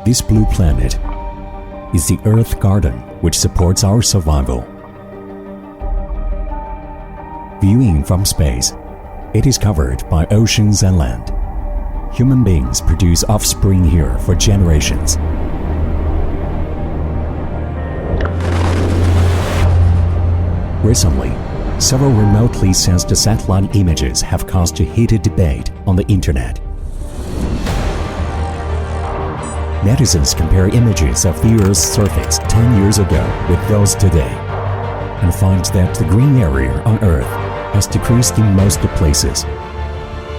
This blue planet is the Earth garden which supports our survival. Viewing from space, it is covered by oceans and land. Human beings produce offspring here for generations. Recently, several remotely sensed satellite images have caused a heated debate on the internet. Netizens compare images of the Earth's surface 10 years ago with those today, and find that the green area on Earth has decreased in most places.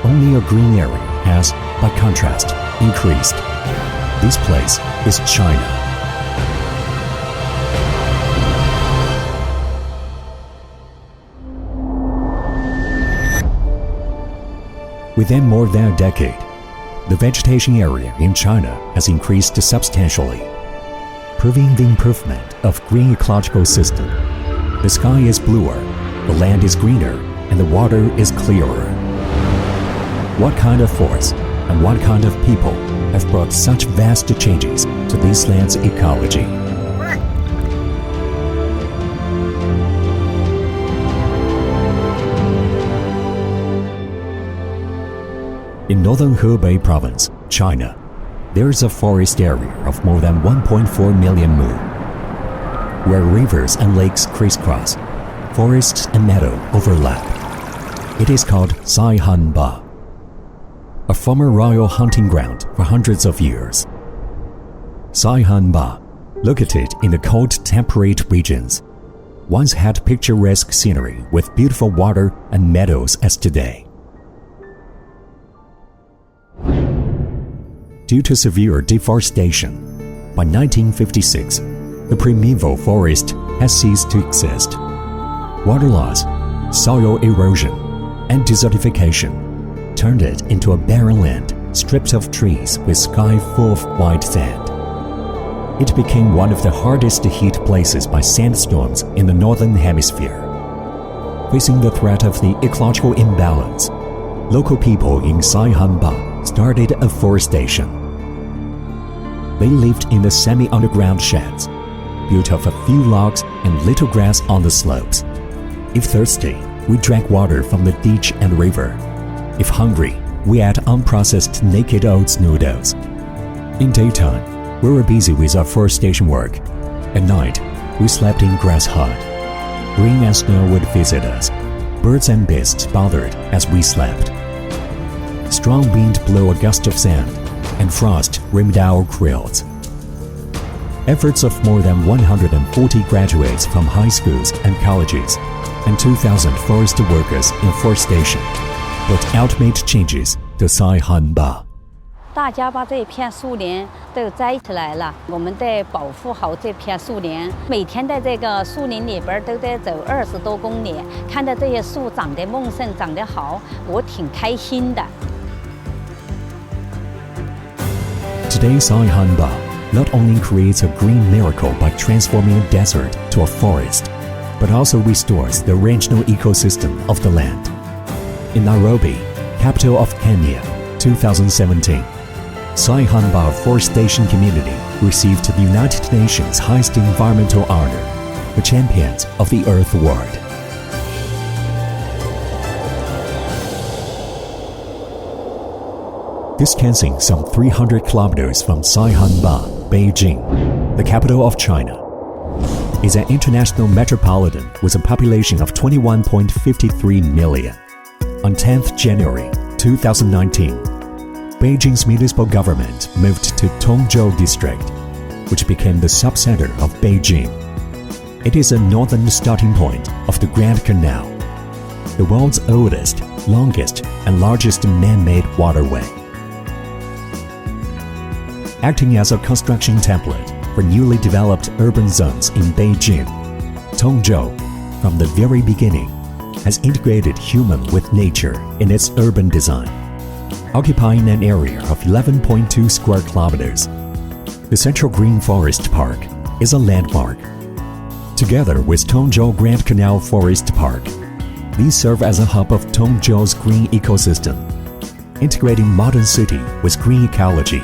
Only a green area has, by contrast, increased. This place is China. Within more than a decade, the vegetation area in China has increased substantially, proving the improvement of green ecological system. The sky is bluer, the land is greener, and the water is clearer. What kind of force and what kind of people have brought such vast changes to this land's ecology? In northern Hebei province, China, there is a forest area of more than 1.4 million mu, where rivers and lakes crisscross, forests and meadow overlap. It is called Saihanba, a former royal hunting ground for hundreds of years. Saihanba, located in the cold temperate regions, once had picturesque scenery with beautiful water and meadows as today. Due to severe deforestation, by 1956, the primeval forest has ceased to exist. Water loss, soil erosion, and desertification turned it into a barren land stripped of trees with sky full of white sand. It became one of the hardest hit places by sandstorms in the northern hemisphere. Facing the threat of the ecological imbalance, local people in Saihanba started afforestation. They lived in the semi-underground sheds, built of a few logs and little grass on the slopes. If thirsty, we drank water from the ditch and river. If hungry, we ate unprocessed naked oats noodles. In daytime, we were busy with afforestation work. At night, we slept in grass hut. Rain and snow would visit us. Birds and beasts bothered as we slept. Strong wind blew a gust of sand, and frost rimmed our grills. Efforts of more than 140 graduates from high schools and colleges and 2,000 forest workers in afforestation brought ultimate changes to Saihanba. 大家把这片树林都摘起来了，我们得保护好这片树林。每天在这个树林里边都得走20多公里，看到这些树长得茂盛、长得好，我挺开心的。 Today, Saihanba not only creates a green miracle by transforming a desert to a forest, but also restores the original ecosystem of the land. In Nairobi, capital of Kenya, 2017, Saihanba Afforestation Community received the United Nations' highest environmental honor, the Champions of the Earth Award. Distancing some 300 kilometers from Saihanba, Beijing, the capital of China, is an international metropolitan with a population of 21.53 million. On 10th January 2019, Beijing's municipal government moved to Tongzhou district, which became the subcenter of Beijing. It is a northern starting point of the Grand Canal, the world's oldest, longest, and largest man-made waterway. Acting as a construction template for newly developed urban zones in Beijing, Tongzhou, from the very beginning, has integrated human with nature in its urban design, occupying an area of 11.2 square kilometers. The Central Green Forest Park is a landmark. Together with Tongzhou Grand Canal Forest Park, these serve as a hub of Tongzhou's green ecosystem, integrating modern city with green ecology.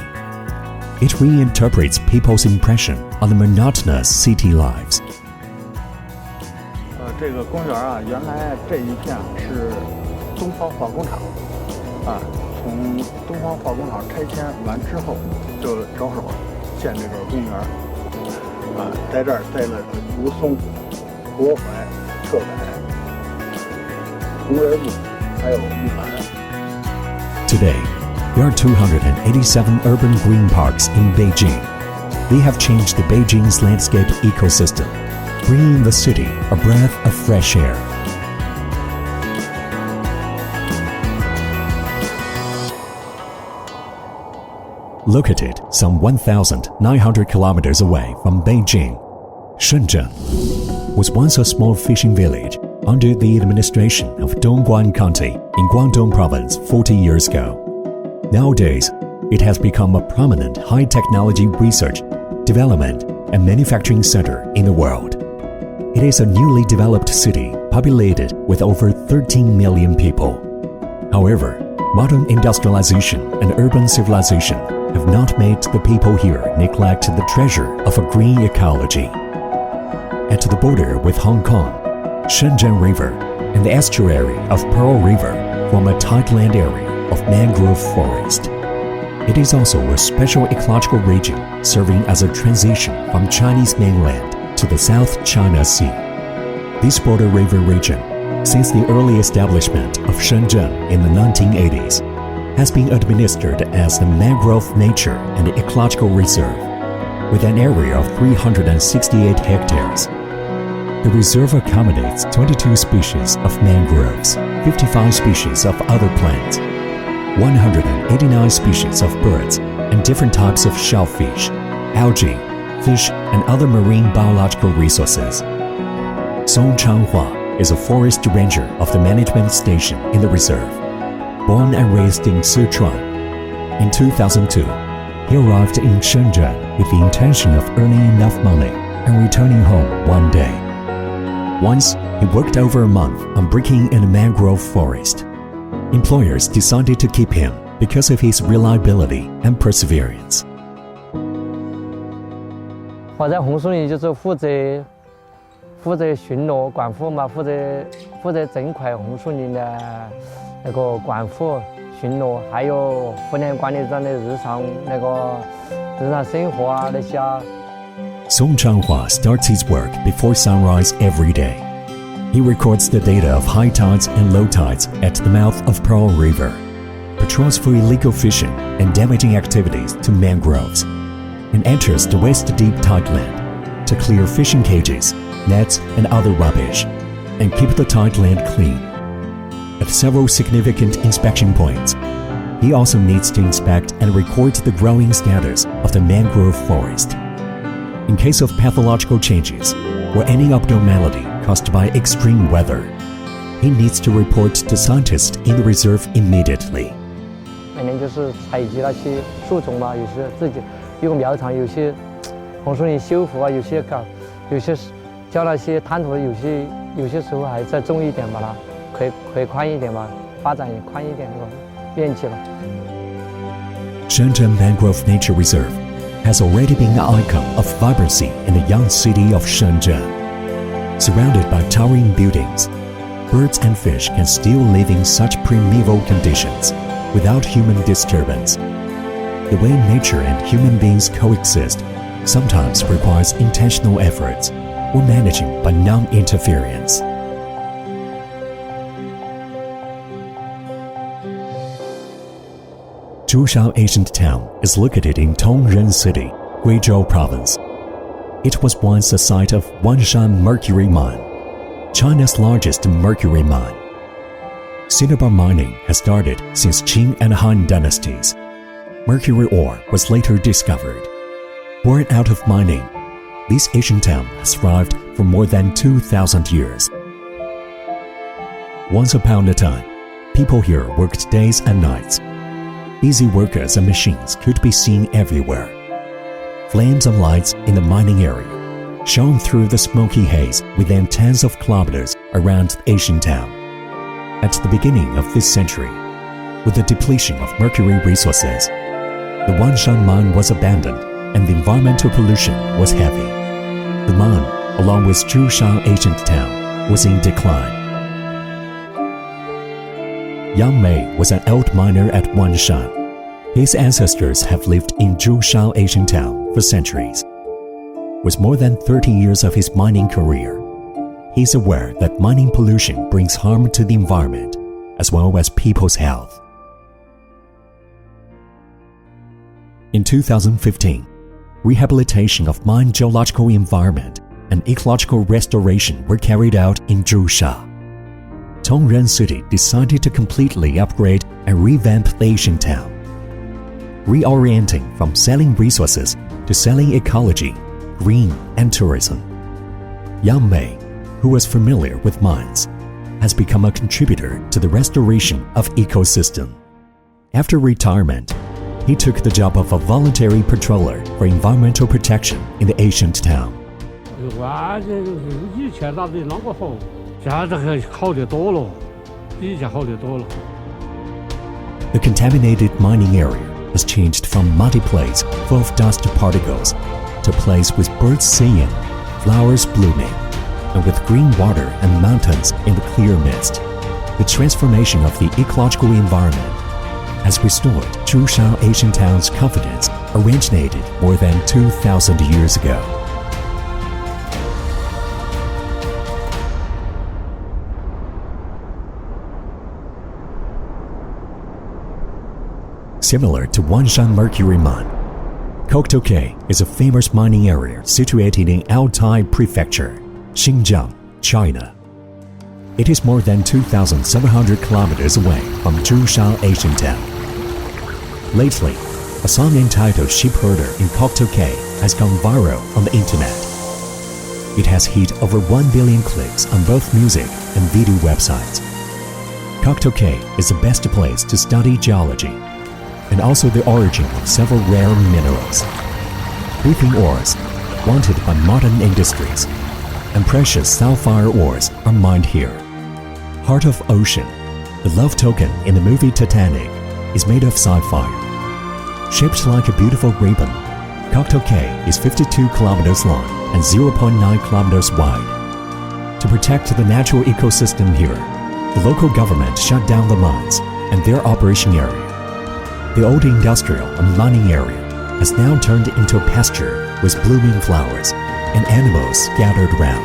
It reinterprets people's impression on the monotonous city lives. 这个公园啊，原来这一片是东方化工厂啊，从东方化工厂拆迁完之后，就着手建这个公园啊，在这儿栽了竹松、国槐、彻柏、红莲木，还有玉兰。Today, there are 287 urban green parks in Beijing. They have changed the Beijing's landscape ecosystem, bringing the city a breath of fresh air. Located some 1,900 kilometers away from Beijing, Shenzhen was once a small fishing village under the administration of Dongren County in Guangdong Province 40 years ago. Nowadays, it has become a prominent high-technology research, development, and manufacturing center in the world. It is a newly developed city populated with over 13 million people. However, modern industrialization and urban civilization have not made the people here neglect the treasure of a green ecology. At the border with Hong Kong, Shenzhen River and the estuary of Pearl River form a tideland area of mangrove forest. It is also a special ecological region serving as a transition from Chinese mainland to the South China Sea. This border river region, since the early establishment of Shenzhen in the 1980s, has been administered as the Mangrove Nature and Ecological Reserve, with an area of 368 hectares. The reserve accommodates 22 species of mangroves, 55 species of other plants, 189 species of birds, and different types of shellfish, algae, fish, and other marine biological resources. Song Changhua is a forest ranger of the management station in the reserve. Born and raised in Sichuan, in 2002, he arrived in Shenzhen with the intention of earning enough money and returning home one day. Once, he worked over a month on breaking in a mangrove forest. Employers decided to keep him because of his reliability and perseverance. 我在红树林就是负责巡逻管护嘛，负责整块红树林的那个管护巡逻，还有湖南管理站的日常生活啊那些。Song Changhua starts his work before sunrise every day. He records the data of high tides and low tides at the mouth of Pearl River, patrols for illegal fishing and damaging activities to mangroves, and enters the waist-deep tideland to clear fishing cages, nets, and other rubbish, and keep the tideland clean. At several significant inspection points, he also needs to inspect and record the growing status of the mangrove forest. In case of pathological changes or any abnormality caused by extreme weather, he needs to report to scientists in the reserve immediately. 每年就是采集那些树种嘛，有些自己有个苗场，有些红树林修复啊，有些叫那些滩涂，有些时候还再种一点把它可以宽一点嘛，发展也宽一点那个面积嘛。Shenzhen Mangrove Nature Reserve has already been an icon of vibrancy in the young city of Shenzhen. Surrounded by towering buildings, birds and fish can still live in such primeval conditions without human disturbance. The way nature and human beings coexist sometimes requires intentional efforts or managing by non-interference. Zhushao Ancient Town is located in Tongren City, Guizhou Province. It was once the site of Wanshan Mercury Mine, China's largest mercury mine. Cinnabar mining has started since Qing and Han dynasties. Mercury ore was later discovered. Born out of mining, this ancient town has thrived for more than 2,000 years. Once upon a time, people here worked days and nights. Busy workers and machines could be seen everywhere. Flames and lights in the mining area shone through the smoky haze within tens of kilometers around the ancient town. At the beginning of this century, with the depletion of mercury resources, The Wanshan mine was abandoned and the environmental pollution was heavy. The mine, along with Zhushang ancient town, was in decline. Yang Mei was an old miner at Wanshan. His ancestors have lived in Zhushang ancient town for centuries. With more than 30 years of his mining career, he is aware that mining pollution brings harm to the environment as well as people's health. In 2015, rehabilitation of mine geological environment and ecological restoration were carried out in Zhushang. Tongren City decided to completely upgrade and revamp the ancient town, reorienting from selling resources to selling ecology, green, and tourism. Yang Mei, who was familiar with mines, has become a contributor to the restoration of ecosystem. After retirement, he took the job of a voluntary patroller for environmental protection in the ancient town. The contaminated mining area has changed from muddy place full of dust particles to a place with birds singing, flowers blooming, and with green water and mountains in the clear mist. The transformation of the ecological environment has restored Zhushang ancient town's confidence originated more than 2,000 years ago. Similar to Wanshan Mercury Mine, Koktoke is a famous mining area situated in Altai Prefecture, Xinjiang, China. It is more than 2,700 kilometers away from Zhushang ancient town. Lately, a song entitled Sheep Herder in Koktoke has gone viral on the internet. It has hit over 1 billion clicks on both music and video websites. Koktoke is the best place to study geology and also the origin of several rare minerals. Lithium ores, wanted by modern industries, and precious sapphire ores are mined here. Heart of Ocean, the love token in the movie Titanic, is made of sapphire. Shaped like a beautiful ribbon, Koktoke is 52 kilometers long and 0.9 kilometers wide. To protect the natural ecosystem here, the local government shut down the mines and their operation area. The old industrial and mining area has now turned into a pasture with blooming flowers and animals scattered around.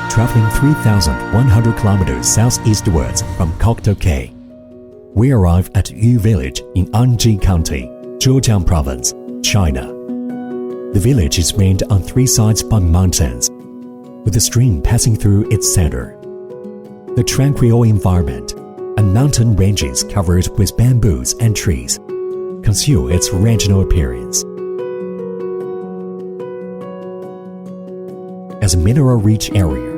Traveling 3,100 kilometers southeastwards from Koktoke, we arrive at Yu Village in Anji County, Zhejiang Province, China. The village is ringed on three sides by mountains, with a stream passing through its center. The tranquil environment and mountain ranges covered with bamboos and trees conceal its regional appearance. As a mineral-rich area,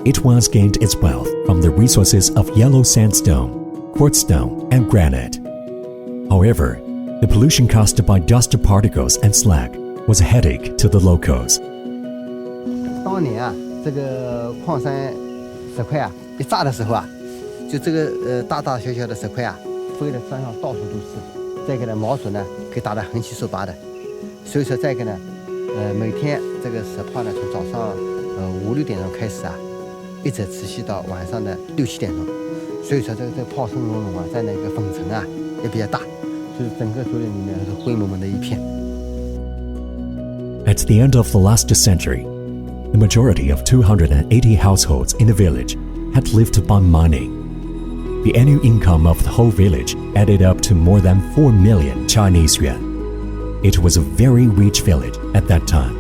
it once gained its wealth from the resources of yellow sandstone, quartzstone, and granite. However, the pollution caused by dust particles and slag was a headache to the locals. 当年啊，这个矿山石块啊，一炸的时候啊，就这个大大小小的石块啊，飞到山上到处都是。再一个呢，毛笋呢可以打得横七竖八的。所以说，再一个呢，每天这个石炮呢，从早上5、6点钟开始啊，一直持续到晚上的6、7点钟。所以说，这个炮声隆隆啊，在那个粉尘啊也比较大，就是整个竹林里面是灰蒙蒙的一片。 At the end of the last century, the majority of 280 households in the village had lived by mining. The annual income of the whole village added up to more than 4 million Chinese yuan. It was a very rich village at that time.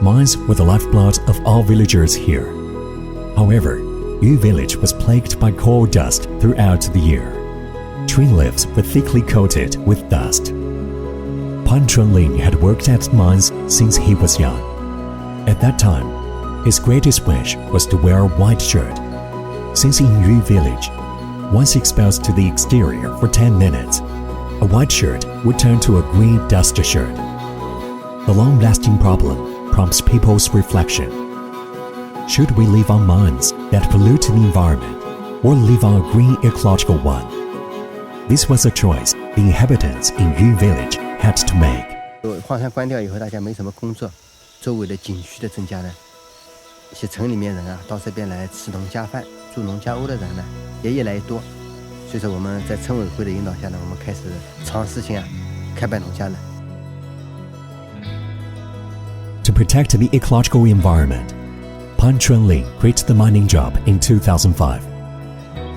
Mines were the lifeblood of all villagers here. However, Yu village was plagued by coal dust throughout the year. Tree leaves were thickly coated with dust. Pan Chunling had worked at mines since he was young. At that time, his greatest wish was to wear a white shirt. Since in Yu village, once exposed to the exterior for 10 minutes, a white shirt would turn to a green dust shirt. the long-lasting problem prompts people's reflection. Should we live on mines that pollute the environment, or live on a green ecological one? This was a choice the inhabitants in Yu Village had to make. 矿山关掉以后，大家没什么工作，周围的景区的增加呢，一些城里面人啊，到这边来吃农家饭、住农家屋的人呢，也越来越多。所以说我们在村委会的引导下呢，我们开始尝试性开办农家乐。To protect the ecological environment, Pan Chunli created the mining job in 2005.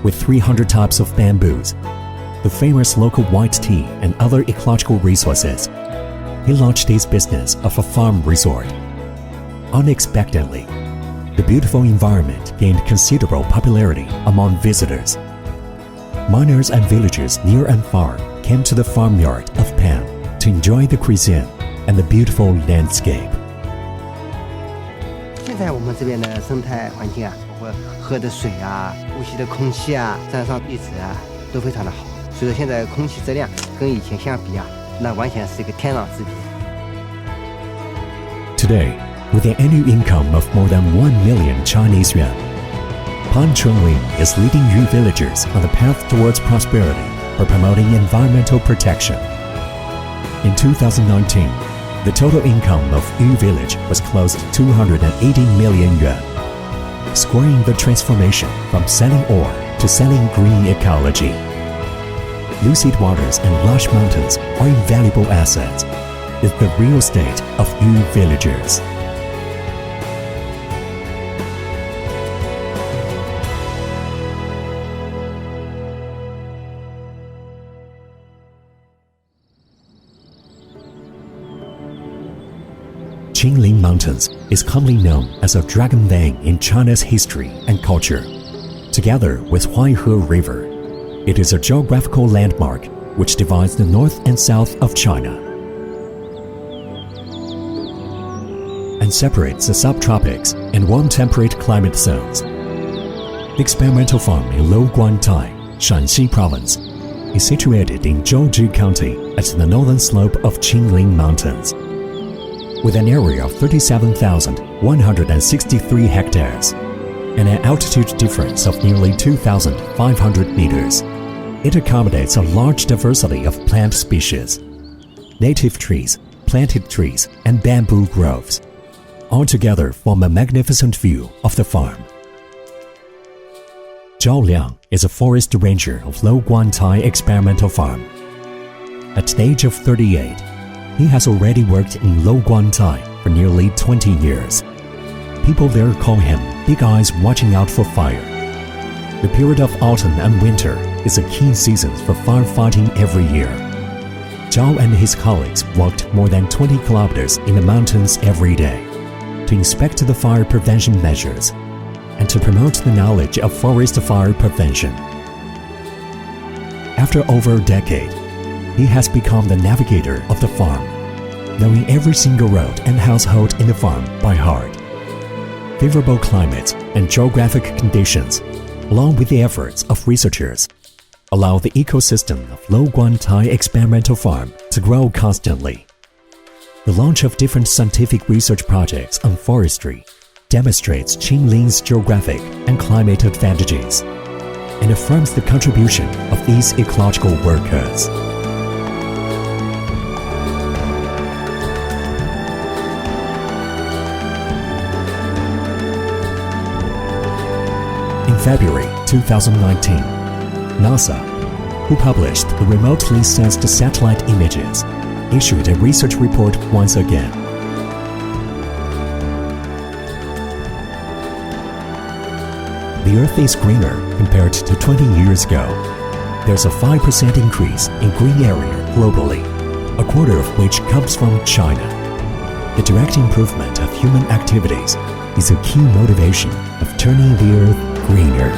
With 300 types of bamboos, the famous local white tea and other ecological resources, he launched his business of a farm resort. Unexpectedly, the beautiful environment gained considerable popularity among visitors. Miners and villagers near and far came to the farmyard of Pan to enjoy the cuisine and the beautiful landscape. 现在我们这边的生态环境啊，包括喝的水啊、呼吸的空气啊、山上绿植啊，都非常的好。所以说现在空气质量跟以前相比啊，那完全是一个天壤之别。Today, with an annual income of more than 1 million Chinese yuan, Pan Chunli is leading Yu villagers on the path towards prosperity by promoting environmental protection. In 2019, the total income of Yu Village was close to 280 million yuan, scoring the transformation from selling ore to selling green ecology. Lucid waters and lush mountains are invaluable assets. It's the real estate of Yu villagers. Qingling Mountains is commonly known as a dragon vein in China's history and culture. Together with Huaihe River, it is a geographical landmark which divides the north and south of China and separates the subtropics and warm temperate climate zones. The experimental farm in Louguantai, Shanxi Province, is situated in Zhouji County at the northern slope of Qingling Mountains. With an area of 37,163 hectares and an altitude difference of nearly 2,500 meters, it accommodates a large diversity of plant species. Native trees, planted trees, and bamboo groves all together form a magnificent view of the farm. Zhao Liang is a forest ranger of Louguantai Experimental Farm. At the age of 38, he has already worked in Louguantai for nearly 20 years. People there call him Big Eyes watching out for fire. The period of autumn and winter is a key season for firefighting every year. Zhao and his colleagues walked more than 20 kilometers in the mountains every day to inspect the fire prevention measures and to promote the knowledge of forest fire prevention. After over a decade, he has become the navigator of the farm, knowing every single road and household in the farm by heart. Favorable climates and geographic conditions, along with the efforts of researchers, allow the ecosystem of Louguantai Experimental Farm to grow constantly. The launch of different scientific research projects on forestry demonstrates Qingling's geographic and climate advantages and affirms the contribution of these ecological workers. In February 2019, NASA, who published the remotely sensed satellite images, issued a research report once again. The Earth is greener compared to 20 years ago. There's a 5% increase in green area globally, a quarter of which comes from China. The direct improvement of human activities is a key motivation of turning the Earth greener.